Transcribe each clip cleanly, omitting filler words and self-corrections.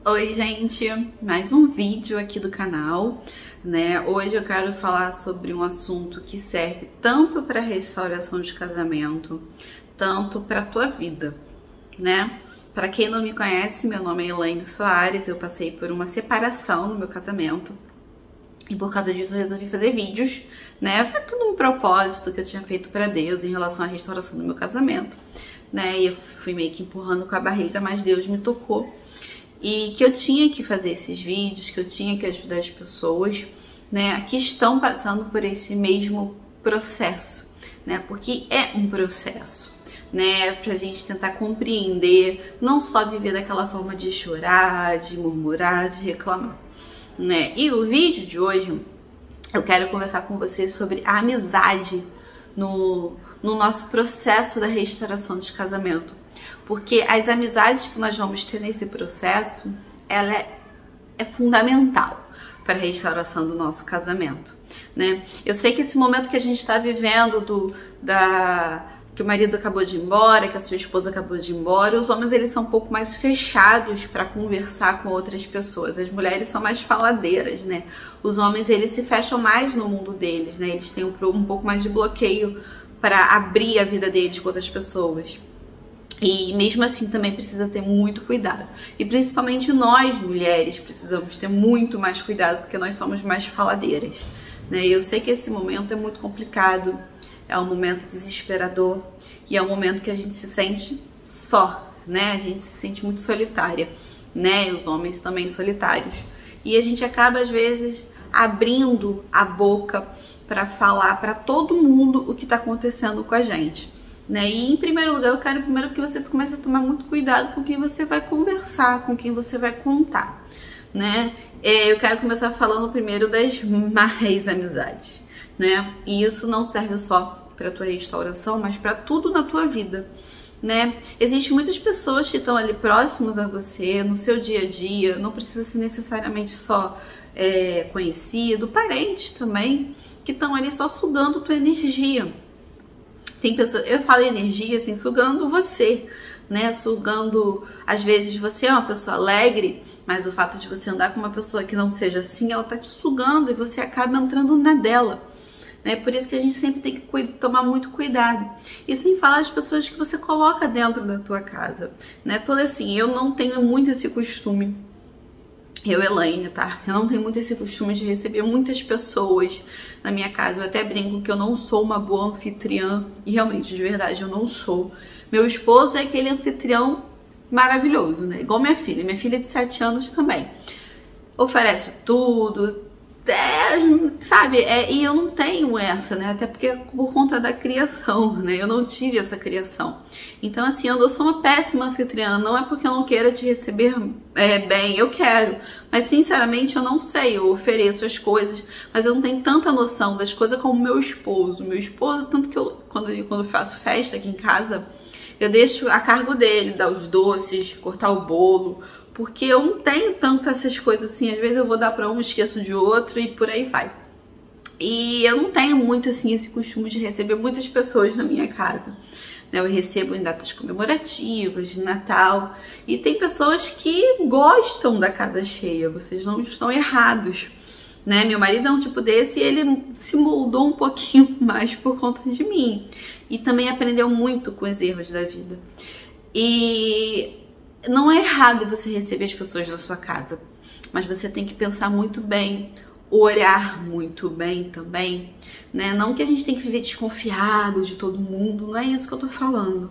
Oi, gente! Mais um vídeo aqui do canal, né? Hoje eu quero falar sobre um assunto que serve tanto para restauração de casamento, tanto para a tua vida, né? Para quem não me conhece, meu nome é Elaine Soares, eu passei por uma separação no meu casamento e por causa disso eu resolvi fazer vídeos, né? Foi tudo um propósito que eu tinha feito para Deus em relação à restauração do meu casamento, né? E eu fui meio que empurrando com a barriga, mas Deus me tocou. E que eu tinha que fazer esses vídeos, que eu tinha que ajudar as pessoas, né, que estão passando por esse mesmo processo, né, porque é um processo, né, pra gente tentar compreender, não só viver daquela forma de chorar, de murmurar, de reclamar, né. E o vídeo de hoje, eu quero conversar com vocês sobre a amizade no nosso processo da restauração de casamento. Porque as amizades que nós vamos ter nesse processo, ela é fundamental para a restauração do nosso casamento, né? Eu sei que esse momento que a gente está vivendo que o marido acabou de ir embora, que a sua esposa acabou de ir embora, os homens eles são um pouco mais fechados para conversar com outras pessoas. As mulheres são mais faladeiras, né? Os homens eles se fecham mais no mundo deles, né? Eles têm um pouco mais de bloqueio para abrir a vida deles com outras pessoas. E mesmo assim também precisa ter muito cuidado. E principalmente nós, mulheres, precisamos ter muito mais cuidado, porque nós somos mais faladeiras, né? Eu sei que esse momento é muito complicado, é um momento desesperador e é um momento que a gente se sente só, né? A gente se sente muito solitária, né? E os homens também solitários. E a gente acaba, às vezes, abrindo a boca para falar para todo mundo o que está acontecendo com a gente, né? E em primeiro lugar, eu quero primeiro que você comece a tomar muito cuidado com quem você vai conversar, com quem você vai contar, né? Eu quero começar falando primeiro das mais amizades, né? E isso não serve só para tua restauração, mas para tudo na tua vida, né? Existem muitas pessoas que estão ali próximas a você, no seu dia a dia, não precisa ser necessariamente só conhecido, parentes também, que estão ali só sugando tua energia. Tem pessoas, eu falo energia assim, sugando você, né? Sugando, às vezes você é uma pessoa alegre, mas o fato de você andar com uma pessoa que não seja assim, ela tá te sugando e você acaba entrando na dela, né? Por isso que a gente sempre tem que tomar muito cuidado. E sem falar as pessoas que você coloca dentro da tua casa, né? Toda assim, eu não tenho muito esse costume. Eu, Elaine, tá? Eu não tenho muito esse costume de receber muitas pessoas na minha casa. Eu até brinco que eu não sou uma boa anfitriã. E realmente, de verdade, eu não sou. Meu esposo é aquele anfitrião maravilhoso, né? Igual minha filha. Minha filha de 7 anos também. Oferece tudo. Sabe? E eu não tenho essa, né? Até porque por conta da criação, né? Eu não tive essa criação. Então, assim, eu sou uma péssima anfitriã. Não é porque eu não queira te receber bem, eu quero. Mas, sinceramente, eu não sei. Eu ofereço as coisas, mas eu não tenho tanta noção das coisas como meu esposo. Meu esposo, tanto que quando eu faço festa aqui em casa, eu deixo a cargo dele, dar os doces, cortar o bolo, porque eu não tenho tanto essas coisas assim. Às vezes eu vou dar para um, esqueço de outro e por aí vai. E eu não tenho muito assim esse costume de receber muitas pessoas na minha casa. Eu recebo em datas comemorativas, de Natal. E tem pessoas que gostam da casa cheia. Vocês não estão errados, né? Meu marido é um tipo desse e ele se moldou um pouquinho mais por conta de mim. E também aprendeu muito com os erros da vida. E não é errado você receber as pessoas na sua casa, mas você tem que pensar muito bem, orar muito bem também, né? Não que a gente tem que viver desconfiado de todo mundo, não é isso que eu tô falando,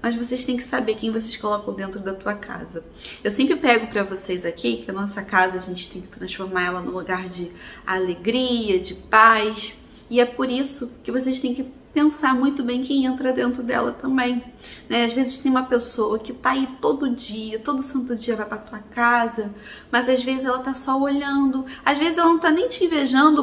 mas vocês têm que saber quem vocês colocam dentro da tua casa. Eu sempre pego pra vocês aqui que a nossa casa a gente tem que transformar ela num lugar de alegria, de paz, e é por isso que vocês têm que pensar muito bem quem entra dentro dela também, né? Às vezes tem uma pessoa que tá aí todo dia, todo santo dia vai pra tua casa, mas às vezes ela tá só olhando, às vezes ela não tá nem te invejando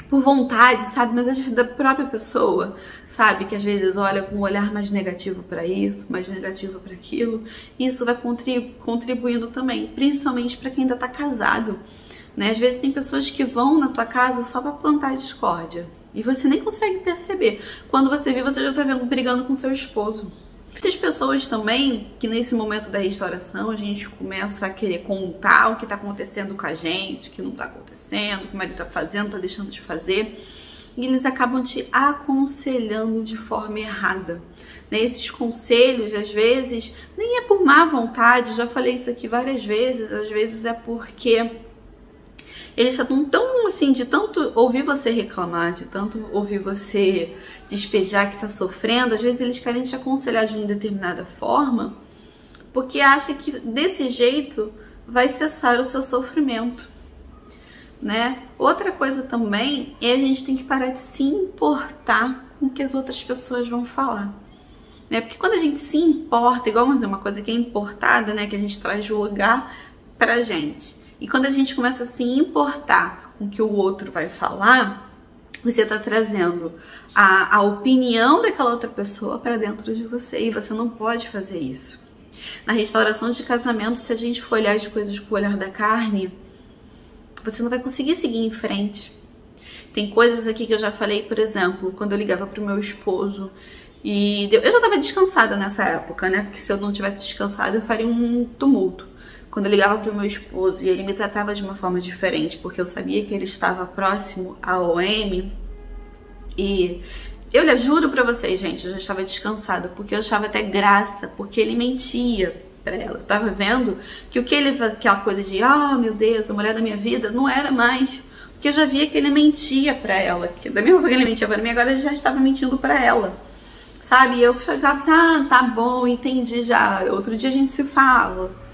por vontade, sabe? Mas às vezes da própria pessoa, sabe? Que às vezes olha com um olhar mais negativo pra isso, mais negativo pra aquilo, e isso vai contribuindo também, principalmente pra quem ainda tá casado, né? Às vezes tem pessoas que vão na tua casa só pra plantar discórdia. E você nem consegue perceber. Quando você vê, você já tá vendo brigando com seu esposo. Muitas pessoas também, que nesse momento da restauração a gente começa a querer contar o que está acontecendo com a gente, o que não está acontecendo, o que o marido está fazendo, está deixando de fazer, e eles acabam te aconselhando de forma errada. Né? Esses conselhos, às vezes, nem é por má vontade, já falei isso aqui várias vezes, às vezes é porque eles estão tão assim, de tanto ouvir você reclamar, de tanto ouvir você despejar que está sofrendo, às vezes eles querem te aconselhar de uma determinada forma, porque acham que desse jeito vai cessar o seu sofrimento, né? Outra coisa também é a gente tem que parar de se importar com o que as outras pessoas vão falar, né? Porque quando a gente se importa, igual vamos dizer, uma coisa que é importada, né, que a gente traz de lugar pra gente. E quando a gente começa a se importar com o que o outro vai falar, você está trazendo a opinião daquela outra pessoa para dentro de você. E você não pode fazer isso. Na restauração de casamento, se a gente for olhar as coisas com o olhar da carne, você não vai conseguir seguir em frente. Tem coisas aqui que eu já falei, por exemplo, quando eu ligava para o meu esposo. E eu já estava descansada nessa época, né? Porque se eu não tivesse descansado, eu faria um tumulto. Quando eu ligava para o meu esposo e ele me tratava de uma forma diferente, porque eu sabia que ele estava próximo à OM, e eu lhe juro para vocês, gente, eu já estava descansada, porque eu achava até graça, porque ele mentia para ela. Eu estava vendo que o que ele, aquela coisa de, meu Deus, a mulher da minha vida, não era mais, porque eu já via que ele mentia para ela, que da mesma forma que ele mentia para mim, agora ele já estava mentindo para ela, sabe? E eu ficava assim, tá bom, entendi já, outro dia a gente se fala.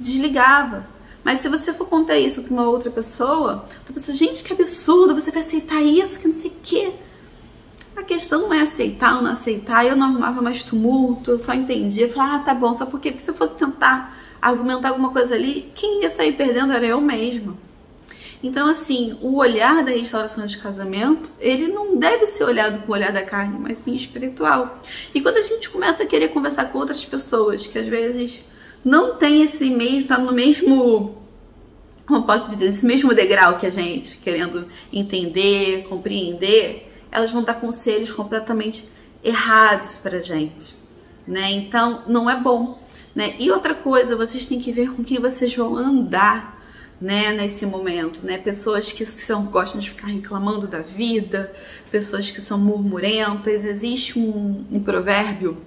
Desligava. Mas se você for contar isso para uma outra pessoa, você pensa, gente, que absurdo, você vai aceitar isso, que não sei o quê. A questão não é aceitar ou não aceitar, eu não arrumava mais tumulto, eu só entendia, eu falava, tá bom, sabe por quê? Porque se eu fosse tentar argumentar alguma coisa ali, quem ia sair perdendo era eu mesma. Então, assim, o olhar da restauração de casamento, ele não deve ser olhado com o olhar da carne, mas sim espiritual. E quando a gente começa a querer conversar com outras pessoas, que às vezes não tem esse mesmo, tá no mesmo, como posso dizer, esse mesmo degrau que a gente, querendo entender, compreender, elas vão dar conselhos completamente errados pra gente, né? Então, não é bom, né? E outra coisa, vocês têm que ver com quem vocês vão andar, né, nesse momento, né? Pessoas que gostam de ficar reclamando da vida, pessoas que são murmurentas. Existe um provérbio,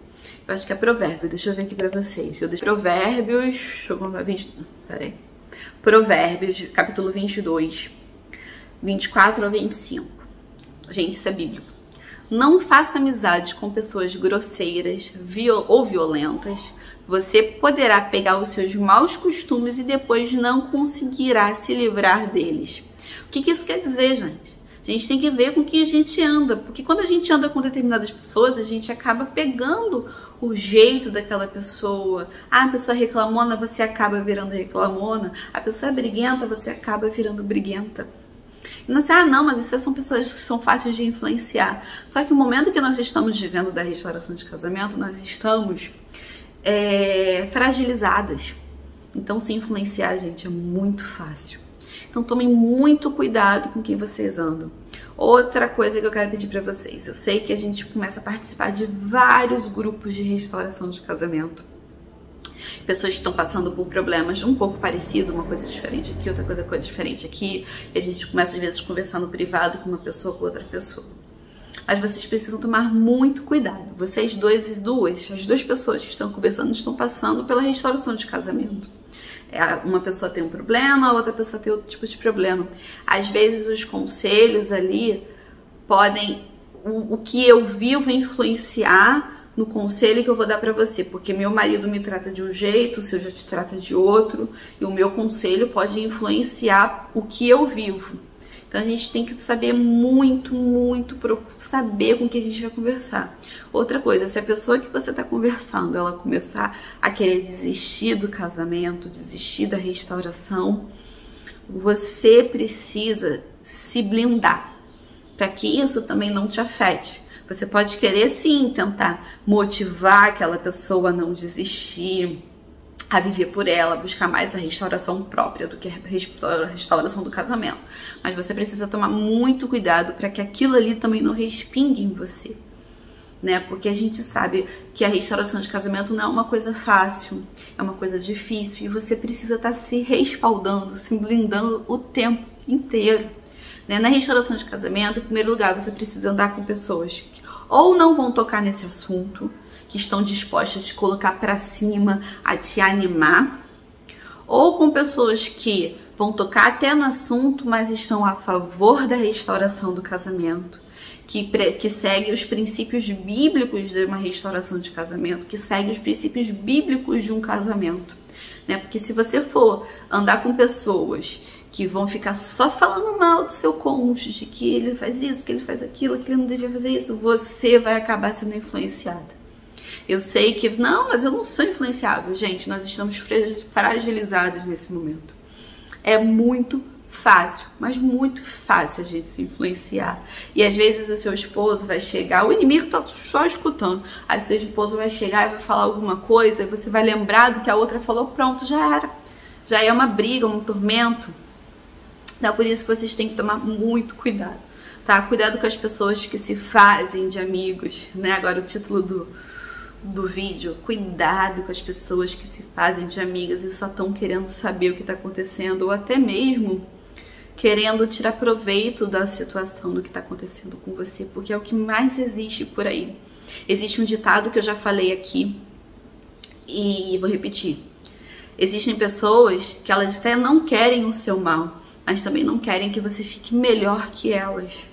eu acho que é provérbio, deixa eu ver aqui pra vocês. Provérbios, deixa eu contar, Provérbios, capítulo 22, 24 ao 25. Gente, isso é bíblico. Não faça amizade com pessoas grosseiras ou violentas. Você poderá pegar os seus maus costumes e depois não conseguirá se livrar deles. O que isso quer dizer, gente? A gente tem que ver com quem a gente anda, porque quando a gente anda com determinadas pessoas, a gente acaba pegando o jeito daquela pessoa. A pessoa reclamona, você acaba virando reclamona. A pessoa é briguenta, você acaba virando briguenta. E não sei, não, mas essas são pessoas que são fáceis de influenciar. Só que o momento que nós estamos vivendo da restauração de casamento, nós estamos fragilizadas. Então, se influenciar, gente, é muito fácil. Então, tomem muito cuidado com quem vocês andam. Outra coisa que eu quero pedir pra vocês. Eu sei que a gente começa a participar de vários grupos de restauração de casamento. Pessoas que estão passando por problemas um pouco parecidos, uma coisa diferente aqui, outra coisa diferente aqui. E a gente começa, às vezes, a conversar no privado com uma pessoa, com outra pessoa. Mas vocês precisam tomar muito cuidado. Vocês as duas pessoas que estão conversando, estão passando pela restauração de casamento. Uma pessoa tem um problema, a outra pessoa tem outro tipo de problema. Às vezes os conselhos ali podem, o que eu vi vai influenciar no conselho que eu vou dar pra você, porque meu marido me trata de um jeito, o seu já te trata de outro, e o meu conselho pode influenciar o que eu vivo. Então a gente tem que saber muito saber com quem a gente vai conversar. Outra coisa, se a pessoa que você está conversando, ela começar a querer desistir do casamento, desistir da restauração, você precisa se blindar para que isso também não te afete. Você pode querer sim tentar motivar aquela pessoa a não desistir, a viver por ela, buscar mais a restauração própria do que a restauração do casamento. Mas você precisa tomar muito cuidado para que aquilo ali também não respingue em você, né? Porque a gente sabe que a restauração de casamento não é uma coisa fácil, é uma coisa difícil, e você precisa estar se respaldando, se blindando o tempo inteiro, né? Na restauração de casamento, em primeiro lugar, você precisa andar com pessoas que ou não vão tocar nesse assunto, que estão dispostas a te colocar para cima, a te animar, ou com pessoas que vão tocar até no assunto, mas estão a favor da restauração do casamento, que segue os princípios bíblicos de uma restauração de casamento, que segue os princípios bíblicos de um casamento, né? Porque se você for andar com pessoas que vão ficar só falando mal do seu cônjuge, que ele faz isso, que ele faz aquilo, que ele não devia fazer isso, você vai acabar sendo influenciada. Eu sei que, não, mas eu não sou influenciável. Gente, nós estamos fragilizados nesse momento. É muito fácil, mas muito fácil a gente se influenciar. E às vezes o seu esposo vai chegar, o inimigo tá só escutando. Aí seu esposo vai chegar e vai falar alguma coisa, e você vai lembrar do que a outra falou, pronto, já era. Já é uma briga, um tormento. Então, por isso que vocês têm que tomar muito cuidado, tá? Cuidado com as pessoas que se fazem de amigos, né? Agora o título do vídeo, cuidado com as pessoas que se fazem de amigas e só estão querendo saber o que está acontecendo, ou até mesmo querendo tirar proveito da situação, do que está acontecendo com você, porque é o que mais existe por aí. Existe um ditado que eu já falei aqui e vou repetir. Existem pessoas que elas até não querem o seu mal, mas também não querem que você fique melhor que elas.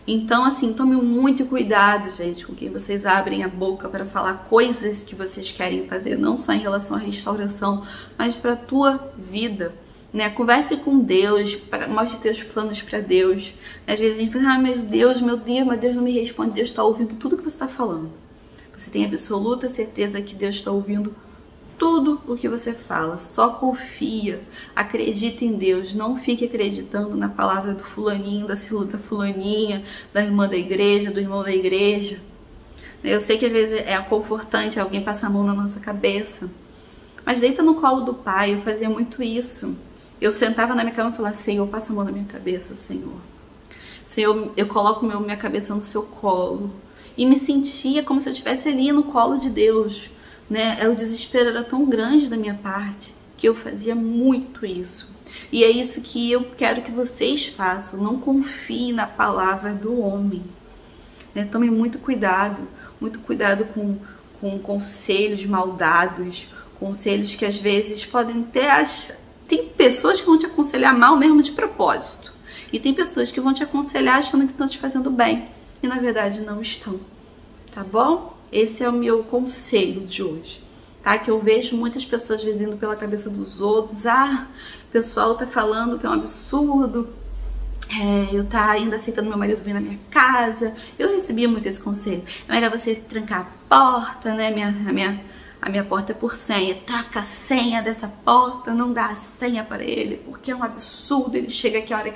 Então, assim, tome muito cuidado, gente, com quem vocês abrem a boca para falar coisas que vocês querem fazer, não só em relação à restauração, mas para a tua vida, né? Converse com Deus, mostre teus planos para Deus. Às vezes a gente fala, meu Deus não me responde. Deus está ouvindo tudo que você está falando. Você tem absoluta certeza que Deus está ouvindo tudo o que você fala. Só confia, acredita em Deus, não fique acreditando na palavra do fulaninho, da fulaninha, da irmã da igreja, do irmão da igreja. Eu sei que às vezes é confortante alguém passar a mão na nossa cabeça, mas deita no colo do Pai. Eu fazia muito isso. Eu sentava na minha cama e falava, Senhor, passa a mão na minha cabeça, Senhor. Senhor, eu coloco minha cabeça no seu colo. E me sentia como se eu estivesse ali no colo de Deus, né? O desespero era tão grande da minha parte que eu fazia muito isso. E é isso que eu quero que vocês façam. Não confie na palavra do homem, né? Tome muito cuidado com conselhos maldados, conselhos que às vezes podem ter... Tem pessoas que vão te aconselhar mal mesmo de propósito, e tem pessoas que vão te aconselhar achando que estão te fazendo bem e na verdade não estão, tá bom? Esse é o meu conselho de hoje, tá? Que eu vejo muitas pessoas vindo pela cabeça dos outros. Ah, o pessoal tá falando que é um absurdo eu tá ainda aceitando meu marido vir na minha casa. Eu recebia muito esse conselho. É melhor você trancar a porta, né? A minha porta é por senha. Troca a senha dessa porta, não dá a senha para ele, porque é um absurdo. Ele chega aqui a hora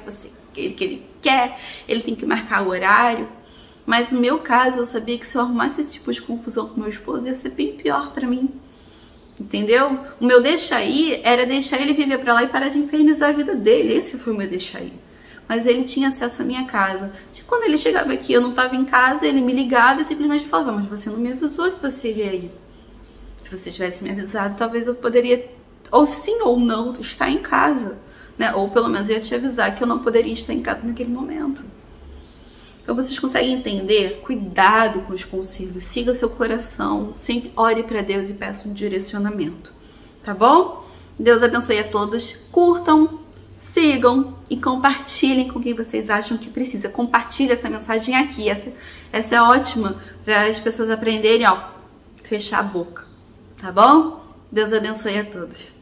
que ele quer, ele tem que marcar o horário. Mas no meu caso, eu sabia que se eu arrumasse esse tipo de confusão com meu esposo, ia ser bem pior pra mim. Entendeu? O meu deixa ir era deixar ele viver pra lá e parar de infernizar a vida dele. Esse foi o meu deixa ir. Mas ele tinha acesso à minha casa. E quando ele chegava aqui, eu não estava em casa, ele me ligava e simplesmente falava, mas você não me avisou que você ia ir. Se você tivesse me avisado, talvez eu poderia, ou sim ou não, estar em casa, né? Ou pelo menos ia te avisar que eu não poderia estar em casa naquele momento. Então vocês conseguem entender? Cuidado com os conselhos, siga seu coração, sempre ore para Deus e peça um direcionamento, tá bom? Deus abençoe a todos, curtam, sigam e compartilhem com quem vocês acham que precisa. Compartilhe essa mensagem aqui, essa é ótima para as pessoas aprenderem, ó, fechar a boca, tá bom? Deus abençoe a todos.